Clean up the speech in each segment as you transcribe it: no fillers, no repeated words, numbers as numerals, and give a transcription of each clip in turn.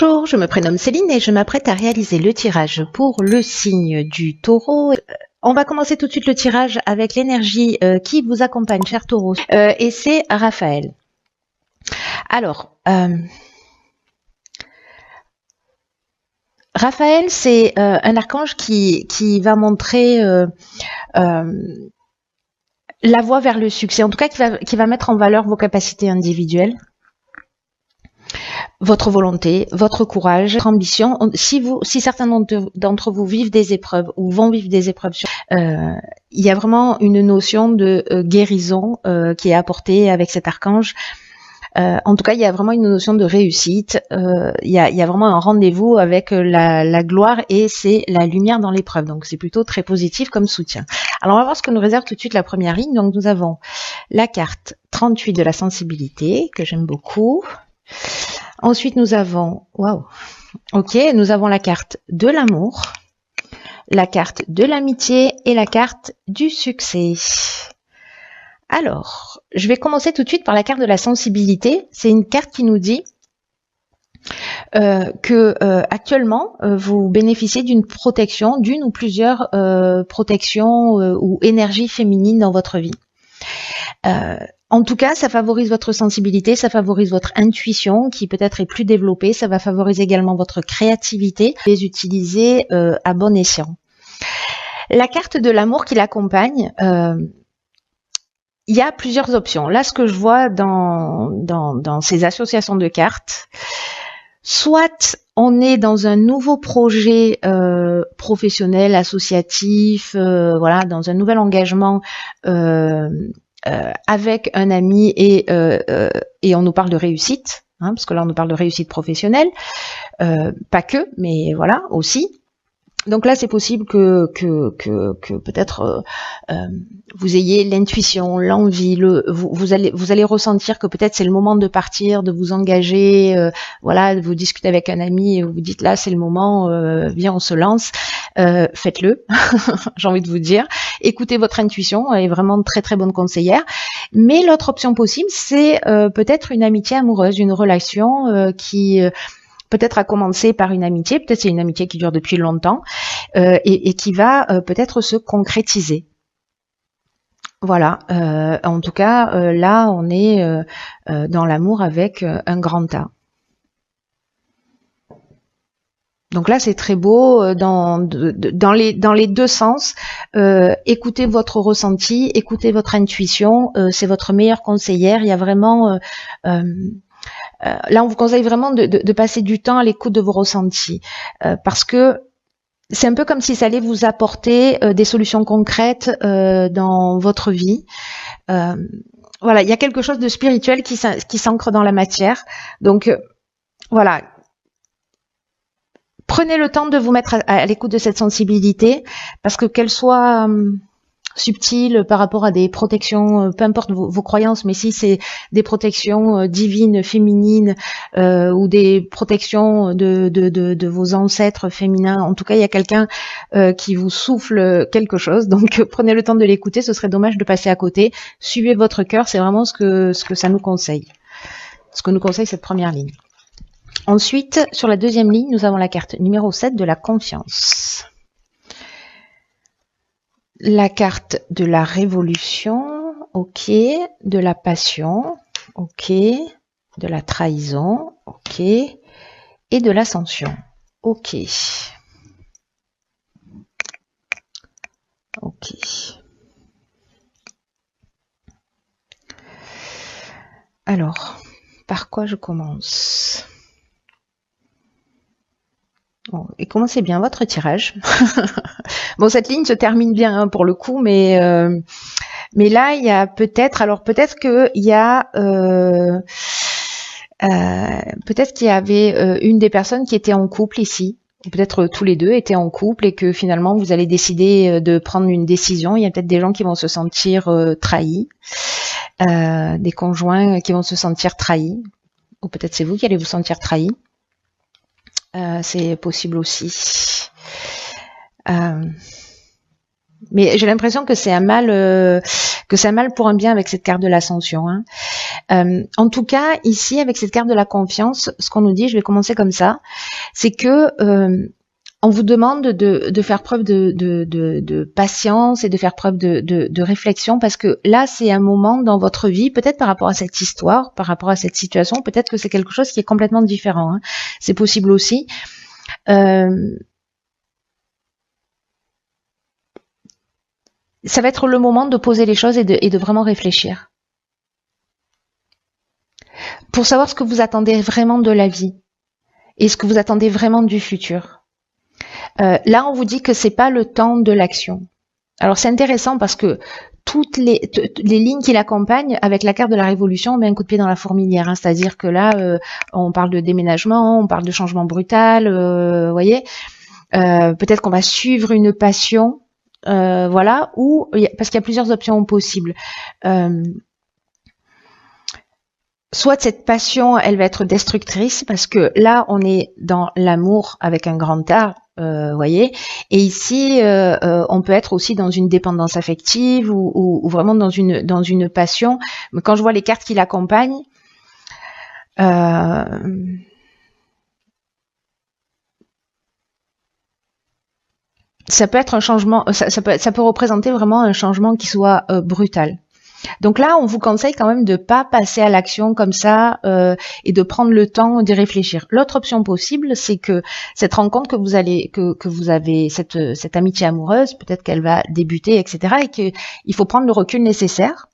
Bonjour, je me prénomme Céline et je m'apprête à réaliser le tirage pour le signe du taureau. On va commencer tout de suite le tirage avec l'énergie qui vous accompagne, cher taureau, et c'est Raphaël. Alors, Raphaël, c'est un archange qui va montrer la voie vers le succès, en tout cas qui va mettre en valeur vos capacités individuelles, votre volonté, votre courage, votre ambition. Si certains d'entre vous vivent des épreuves ou vont vivre des épreuves, il y a vraiment une notion de guérison qui est apportée avec cet archange. En tout cas, il y a vraiment une notion de réussite. Il y a vraiment un rendez-vous avec la gloire et c'est la lumière dans l'épreuve. Donc, c'est plutôt très positif comme soutien. Alors, on va voir ce que nous réserve tout de suite la première ligne. Donc, nous avons la carte 38 de la sensibilité, que j'aime beaucoup. Ensuite, nous avons, nous avons la carte de l'amour, la carte de l'amitié et la carte du succès. Alors, je vais commencer tout de suite par la carte de la sensibilité. C'est une carte qui nous dit que actuellement, vous bénéficiez d'une protection, d'une ou plusieurs protections ou énergies féminines dans votre vie. En tout cas, ça favorise votre sensibilité, ça favorise votre intuition qui peut-être est plus développée, ça va favoriser également votre créativité, les utiliser à bon escient. La carte de l'amour qui l'accompagne, il y a plusieurs options. Là, ce que je vois dans ces associations de cartes, soit on est dans un nouveau projet professionnel, associatif, voilà, dans un nouvel engagement avec un ami et on nous parle de réussite, hein, parce que là on nous parle de réussite professionnelle, pas que, mais voilà aussi. Donc là, c'est possible que peut-être vous ayez l'intuition, l'envie, vous allez ressentir que peut-être c'est le moment de partir, de vous engager, voilà, de vous discuter avec un ami et vous vous dites là, c'est le moment, viens, on se lance. Faites-le, j'ai envie de vous dire. Écoutez votre intuition, elle est vraiment très très bonne conseillère. Mais l'autre option possible, c'est peut-être une amitié amoureuse, une relation qui peut-être a commencé par une amitié, peut-être c'est une amitié qui dure depuis longtemps et qui va peut-être se concrétiser. Voilà, en tout cas, là, on est dans l'amour avec un grand A. Donc là, c'est très beau dans les deux sens. Écoutez votre ressenti, écoutez votre intuition, c'est votre meilleure conseillère. Il y a vraiment... là, on vous conseille vraiment de passer du temps à l'écoute de vos ressentis, parce que c'est un peu comme si ça allait vous apporter des solutions concrètes dans votre vie. Voilà, il y a quelque chose de spirituel qui s'ancre dans la matière. Donc, voilà. Prenez le temps de vous mettre à l'écoute de cette sensibilité, parce que qu'elle soit subtile par rapport à des protections, peu importe vos croyances, mais si c'est des protections divines, féminines, ou des protections de vos ancêtres féminins, en tout cas il y a quelqu'un qui vous souffle quelque chose, donc prenez le temps de l'écouter, ce serait dommage de passer à côté. Suivez votre cœur, c'est vraiment ce que ça nous conseille, ce que nous conseille cette première ligne. Ensuite, sur la deuxième ligne, nous avons la carte numéro 7 de la confiance. La carte de la révolution, ok, de la passion, ok, de la trahison, ok, et de l'ascension, ok. Ok. Alors, par quoi je commence ? Bon, et commencez bien votre tirage. Bon, cette ligne se termine bien hein, pour le coup, mais là il y a peut-être qu'il y a peut-être qu'il y avait une des personnes qui était en couple ici, ou peut-être tous les deux étaient en couple et que finalement vous allez décider de prendre une décision. Il y a peut-être des gens qui vont se sentir trahis, des conjoints qui vont se sentir trahis, ou peut-être c'est vous qui allez vous sentir trahis. C'est possible aussi. Mais j'ai l'impression que c'est un mal pour un bien avec cette carte de l'ascension. Hein. En tout cas, ici, avec cette carte de la confiance, ce qu'on nous dit, je vais commencer comme ça, c'est que on vous demande de faire preuve de patience et de faire preuve de réflexion, parce que là, c'est un moment dans votre vie, peut-être par rapport à cette histoire, par rapport à cette situation, peut-être que c'est quelque chose qui est complètement différent. Hein. C'est possible aussi. Ça va être le moment de poser les choses et de vraiment réfléchir. Pour savoir ce que vous attendez vraiment de la vie et ce que vous attendez vraiment du futur. Là, on vous dit que c'est pas le temps de l'action. Alors, c'est intéressant parce que toutes les lignes qui l'accompagnent, avec la carte de la révolution, on met un coup de pied dans la fourmilière. Hein, c'est-à-dire que là, on parle de déménagement, on parle de changement brutal, voyez. Peut-être qu'on va suivre une passion, voilà, ou parce qu'il y a plusieurs options possibles. Soit cette passion, elle va être destructrice, parce que là, on est dans l'amour avec un grand A, voyez. Et ici, on peut être aussi dans une dépendance affective ou vraiment dans une passion. Mais quand je vois les cartes qui l'accompagnent, ça peut être un changement, ça peut représenter vraiment un changement qui soit brutal. Donc là, on vous conseille quand même de pas passer à l'action comme ça et de prendre le temps d'y réfléchir. L'autre option possible, c'est que cette rencontre que vous avez cette amitié amoureuse, peut-être qu'elle va débuter, etc. et qu'il faut prendre le recul nécessaire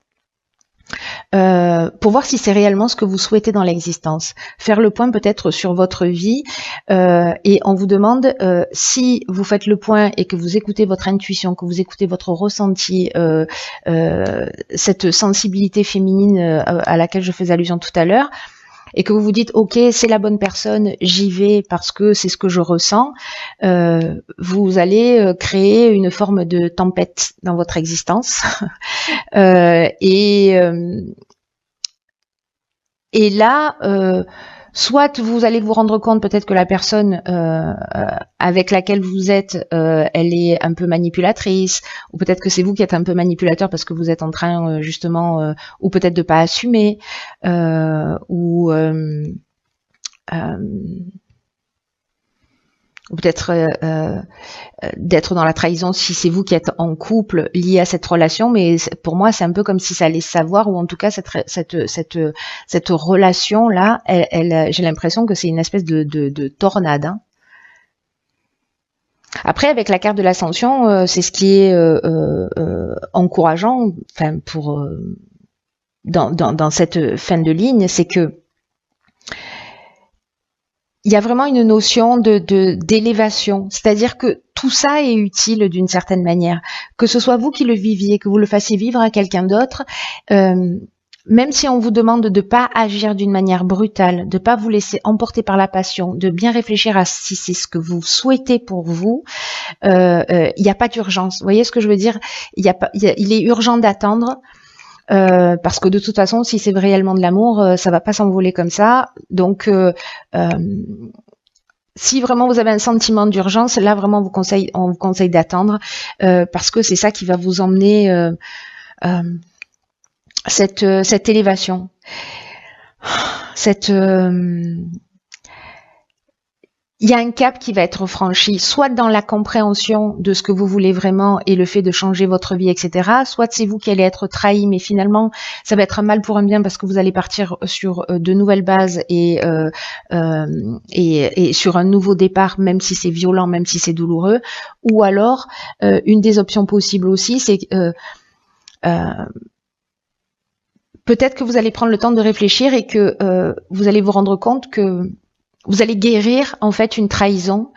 pour voir si c'est réellement ce que vous souhaitez dans l'existence. Faire le point peut-être sur votre vie et on vous demande si vous faites le point et que vous écoutez votre intuition, que vous écoutez votre ressenti, cette sensibilité féminine à laquelle je faisais allusion tout à l'heure, et que vous vous dites ok, c'est la bonne personne, j'y vais parce que c'est ce que je ressens, vous allez créer une forme de tempête dans votre existence et là soit vous allez vous rendre compte peut-être que la personne avec laquelle vous êtes, elle est un peu manipulatrice, ou peut-être que c'est vous qui êtes un peu manipulateur parce que vous êtes en train justement, ou peut-être de pas assumer, ou peut-être d'être dans la trahison si c'est vous qui êtes en couple lié à cette relation, mais pour moi c'est un peu comme si ça allait savoir, ou en tout cas cette relation là, j'ai l'impression que c'est une espèce de tornade. Hein. Après, avec la carte de l'ascension, c'est ce qui est encourageant, enfin pour dans cette fin de ligne, c'est que il y a vraiment une notion d'élévation, c'est-à-dire que tout ça est utile d'une certaine manière, que ce soit vous qui le viviez, que vous le fassiez vivre à quelqu'un d'autre, même si on vous demande de pas agir d'une manière brutale, de pas vous laisser emporter par la passion, de bien réfléchir à si c'est ce que vous souhaitez pour vous, il n'y a pas d'urgence. Vous voyez ce que je veux dire ? Il est urgent d'attendre. Parce que de toute façon, si c'est réellement de l'amour, ça va pas s'envoler comme ça. Donc, si vraiment vous avez un sentiment d'urgence, là vraiment on vous conseille d'attendre parce que c'est ça qui va vous emmener cette élévation, il y a un cap qui va être franchi, soit dans la compréhension de ce que vous voulez vraiment et le fait de changer votre vie, etc. Soit c'est vous qui allez être trahi, mais finalement, ça va être un mal pour un bien parce que vous allez partir sur de nouvelles bases et sur un nouveau départ, même si c'est violent, même si c'est douloureux. Ou alors, une des options possibles aussi, c'est peut-être que vous allez prendre le temps de réfléchir et que vous allez vous rendre compte que vous allez guérir en fait une trahison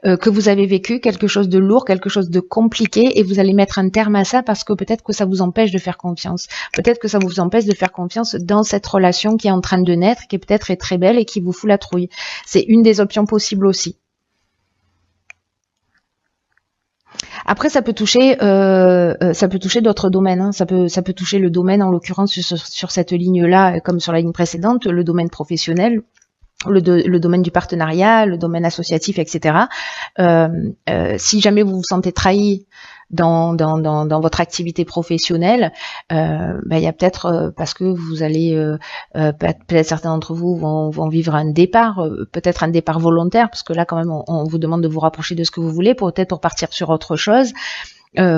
que vous avez vécue, quelque chose de lourd, quelque chose de compliqué, et vous allez mettre un terme à ça parce que peut-être que ça vous empêche de faire confiance. Peut-être que ça vous empêche de faire confiance dans cette relation qui est en train de naître, qui peut-être est très belle et qui vous fout la trouille. C'est une des options possibles aussi. Après, ça peut toucher d'autres domaines. Hein. Ça peut toucher le domaine, en l'occurrence sur cette ligne-là, comme sur la ligne précédente, le domaine professionnel. le domaine du partenariat, le domaine associatif, etc. Si jamais vous vous sentez trahi dans votre activité professionnelle, il y a peut-être parce que vous allez peut-être certains d'entre vous vont vivre un départ, peut-être un départ volontaire, parce que là quand même on vous demande de vous rapprocher de ce que vous voulez, peut-être pour partir sur autre chose,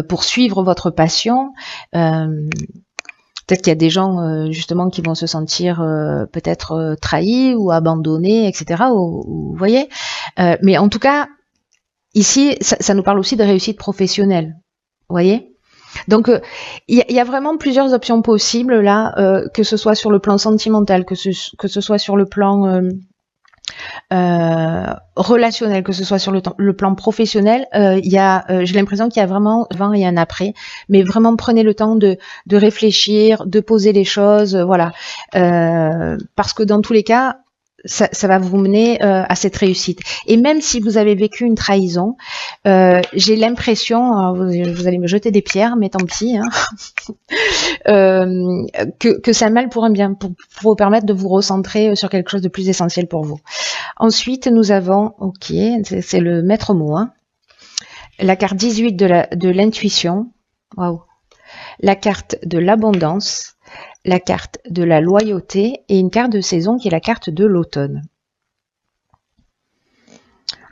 pour suivre votre passion. Peut-être qu'il y a des gens justement qui vont se sentir peut-être trahis ou abandonnés, etc. Vous voyez, mais en tout cas, ici, ça nous parle aussi de réussite professionnelle. Vous voyez. Donc, il y a vraiment plusieurs options possibles là, que ce soit sur le plan sentimental, que ce soit sur le plan relationnel, que ce soit sur le plan professionnel, j'ai l'impression qu'il y a vraiment un avant et un après, mais vraiment prenez le temps de réfléchir, de poser les choses, voilà, parce que dans tous les cas, ça va vous mener à cette réussite. Et même si vous avez vécu une trahison, j'ai l'impression, vous allez me jeter des pierres, mais tant pis, hein, que c'est un mal pour un bien, pour vous permettre de vous recentrer sur quelque chose de plus essentiel pour vous. Ensuite, nous avons, ok, c'est le maître mot, hein, la carte 18 de l'intuition, waouh, la carte de l'abondance, la carte de la loyauté et une carte de saison qui est la carte de l'automne.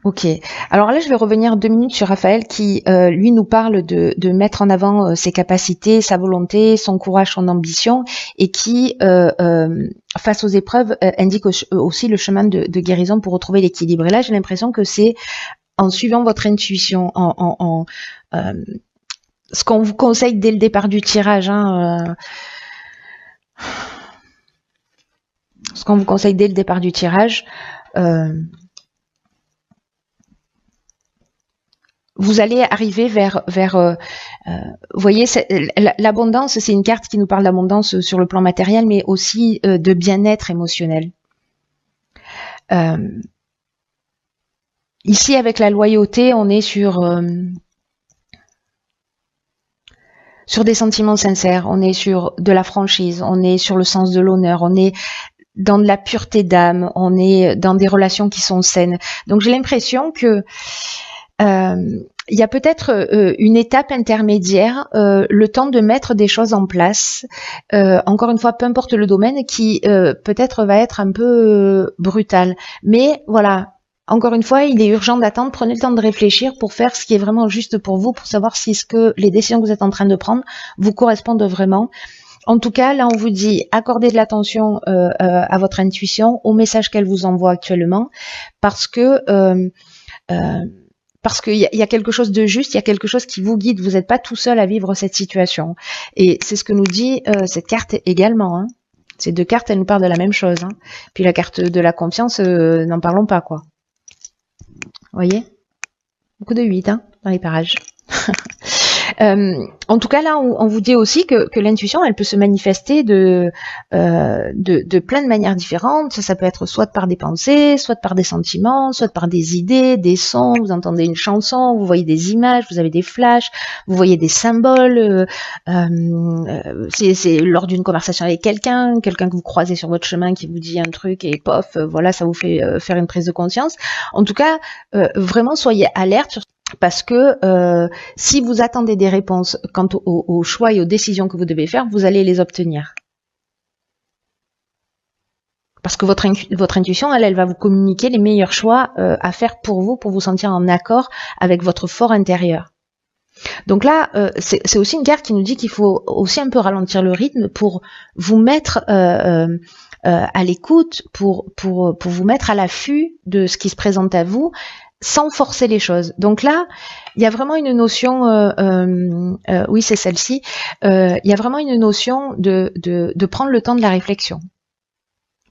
Ok, alors là je vais revenir 2 minutes sur Raphaël qui lui nous parle de mettre en avant ses capacités, sa volonté, son courage, son ambition et qui face aux épreuves indique aussi le chemin de guérison pour retrouver l'équilibre. Et là j'ai l'impression que c'est en suivant votre intuition, ce qu'on vous conseille dès le départ du tirage, hein, ce qu'on vous conseille dès le départ du tirage, vous allez arriver vers vous voyez, l'abondance, c'est une carte qui nous parle d'abondance sur le plan matériel, mais aussi de bien-être émotionnel. Ici, avec la loyauté, on est sur des sentiments sincères, on est sur de la franchise, on est sur le sens de l'honneur, on est dans de la pureté d'âme, on est dans des relations qui sont saines. Donc j'ai l'impression que il y a peut-être une étape intermédiaire, le temps de mettre des choses en place, encore une fois, peu importe le domaine, qui peut-être va être un peu brutal. Mais voilà, encore une fois, il est urgent d'attendre, prenez le temps de réfléchir pour faire ce qui est vraiment juste pour vous, pour savoir si les décisions que vous êtes en train de prendre vous correspondent vraiment. En tout cas, là, on vous dit, accordez de l'attention à votre intuition, au message qu'elle vous envoie actuellement, parce qu'il y a quelque chose de juste, il y a quelque chose qui vous guide, vous n'êtes pas tout seul à vivre cette situation. Et c'est ce que nous dit cette carte également. Hein. Ces 2 cartes, elles nous parlent de la même chose. Hein. Puis la carte de la confiance, n'en parlons pas, quoi. Vous voyez, beaucoup de 8 hein, dans les parages. En tout cas, là, on vous dit aussi que l'intuition, elle peut se manifester de plein de manières différentes. Ça peut être soit par des pensées, soit par des sentiments, soit par des idées, des sons. Vous entendez une chanson, vous voyez des images, vous avez des flashs, vous voyez des symboles. C'est lors d'une conversation avec quelqu'un que vous croisez sur votre chemin qui vous dit un truc et pof, voilà, ça vous fait faire une prise de conscience. En tout cas, vraiment, soyez alerte sur parce que si vous attendez des réponses quant aux choix et aux décisions que vous devez faire, vous allez les obtenir. Parce que votre intuition, elle va vous communiquer les meilleurs choix à faire pour vous sentir en accord avec votre fort intérieur. Donc là, c'est aussi une carte qui nous dit qu'il faut aussi un peu ralentir le rythme pour vous mettre à l'écoute, pour vous mettre à l'affût de ce qui se présente à vous, sans forcer les choses. Donc là, il y a vraiment une notion, oui c'est celle-ci, il y a vraiment une notion de prendre le temps de la réflexion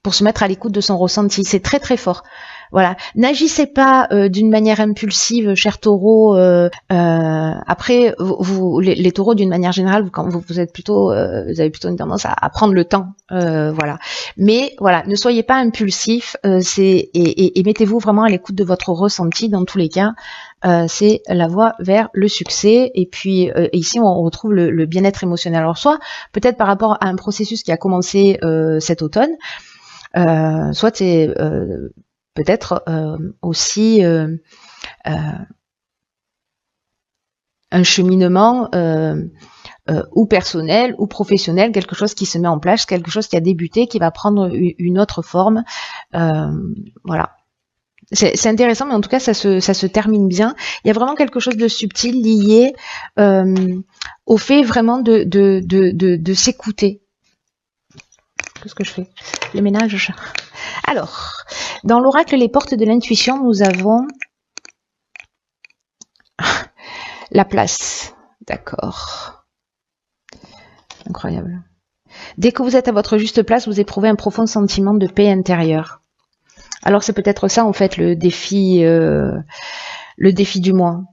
pour se mettre à l'écoute de son ressenti. C'est très très fort. Voilà, n'agissez pas d'une manière impulsive, cher taureau. Après, les taureaux, d'une manière générale, quand vous êtes plutôt, vous avez plutôt une tendance à prendre le temps, voilà. Mais voilà, ne soyez pas impulsif, et mettez-vous vraiment à l'écoute de votre ressenti. Dans tous les cas, c'est la voie vers le succès. Et puis ici, on retrouve le bien-être émotionnel. Alors soit peut-être par rapport à un processus qui a commencé cet automne. Soit c'est peut-être aussi un cheminement ou personnel ou professionnel, quelque chose qui se met en place, quelque chose qui a débuté, qui va prendre une autre forme. Voilà. C'est intéressant, mais en tout cas, ça se termine bien. Il y a vraiment quelque chose de subtil lié au fait vraiment de s'écouter. Qu'est-ce que je fais? Le ménage. Alors, dans l'oracle Les Portes de l'intuition, nous avons la place. D'accord. Incroyable. Dès que vous êtes à votre juste place, vous éprouvez un profond sentiment de paix intérieure. Alors c'est peut-être ça en fait le défi du mois.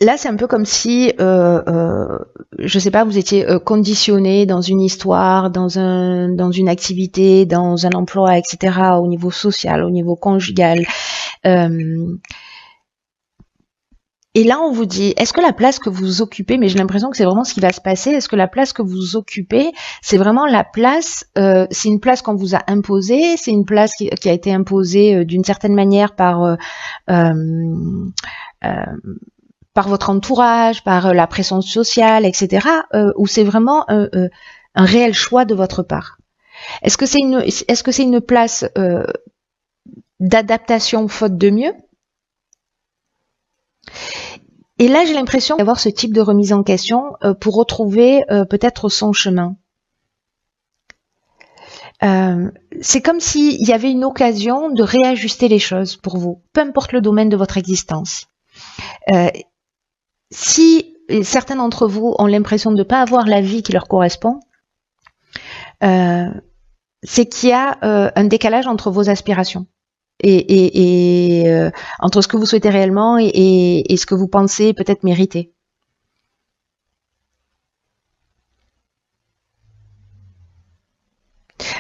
Là, c'est un peu comme si, je sais pas, vous étiez conditionné dans une histoire, dans une activité, dans un emploi, etc., au niveau social, au niveau conjugal. Et là, on vous dit, est-ce que la place que vous occupez, mais j'ai l'impression que c'est vraiment ce qui va se passer, est-ce que la place que vous occupez, c'est vraiment la place, c'est une place qu'on vous a imposée, c'est une place qui a été imposée d'une certaine manière par votre entourage, par la pression sociale, etc., ou c'est vraiment un réel choix de votre part? Est-ce que c'est une place d'adaptation faute de mieux? Et là, j'ai l'impression d'avoir ce type de remise en question pour retrouver peut-être son chemin. C'est comme s'il y avait une occasion de réajuster les choses pour vous, peu importe le domaine de votre existence. Si certains d'entre vous ont l'impression de ne pas avoir la vie qui leur correspond, c'est qu'il y a un décalage entre vos aspirations et entre ce que vous souhaitez réellement et ce que vous pensez peut-être mériter.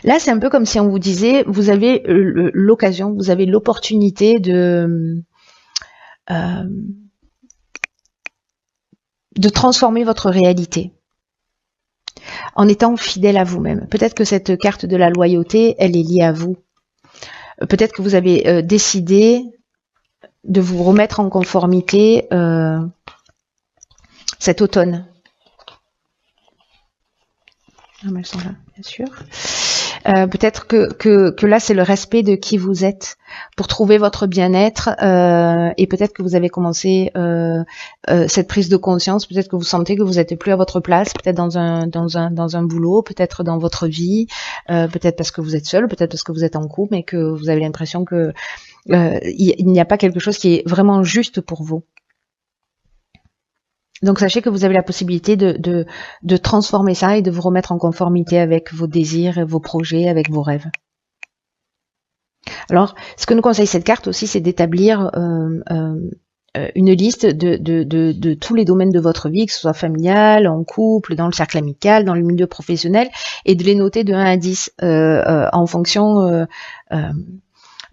Là, c'est un peu comme si on vous disait, vous avez l'occasion, vous avez l'opportunité de transformer votre réalité en étant fidèle à vous-même. Peut-être que cette carte de la loyauté, elle est liée à vous. Peut-être que vous avez décidé de vous remettre en conformité cet automne. Ah, mais elles sont là, bien sûr. Peut-être que là, c'est le respect de qui vous êtes pour trouver votre bien-être et peut-être que vous avez commencé cette prise de conscience, peut-être que vous sentez que vous n'êtes plus à votre place, peut-être dans un boulot, peut-être dans votre vie, peut-être parce que vous êtes seul, peut-être parce que vous êtes en couple mais que vous avez l'impression que il n'y a pas quelque chose qui est vraiment juste pour vous. Donc sachez que vous avez la possibilité de transformer ça et de vous remettre en conformité avec vos désirs, vos projets, avec vos rêves. Alors, ce que nous conseille cette carte aussi, c'est d'établir une liste de tous les domaines de votre vie, que ce soit familial, en couple, dans le cercle amical, dans le milieu professionnel, et de les noter de 1 à 10 en fonction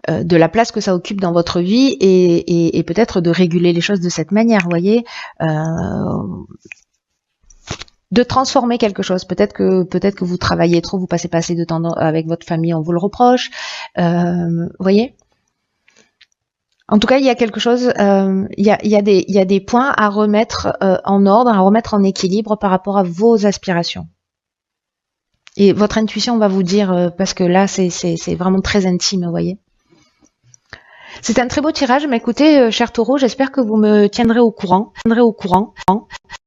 de la place que ça occupe dans votre vie et peut-être de réguler les choses de cette manière, vous voyez, de transformer quelque chose. Peut-être que vous travaillez trop, vous passez pas assez de temps avec votre famille, on vous le reproche, vous voyez. En tout cas, il y a quelque chose, il y a des points à remettre en ordre, à remettre en équilibre par rapport à vos aspirations. Et votre intuition va vous dire, parce que là, c'est vraiment très intime, vous voyez. C'est un très beau tirage, mais écoutez, cher Taureau, j'espère que vous me tiendrez au courant.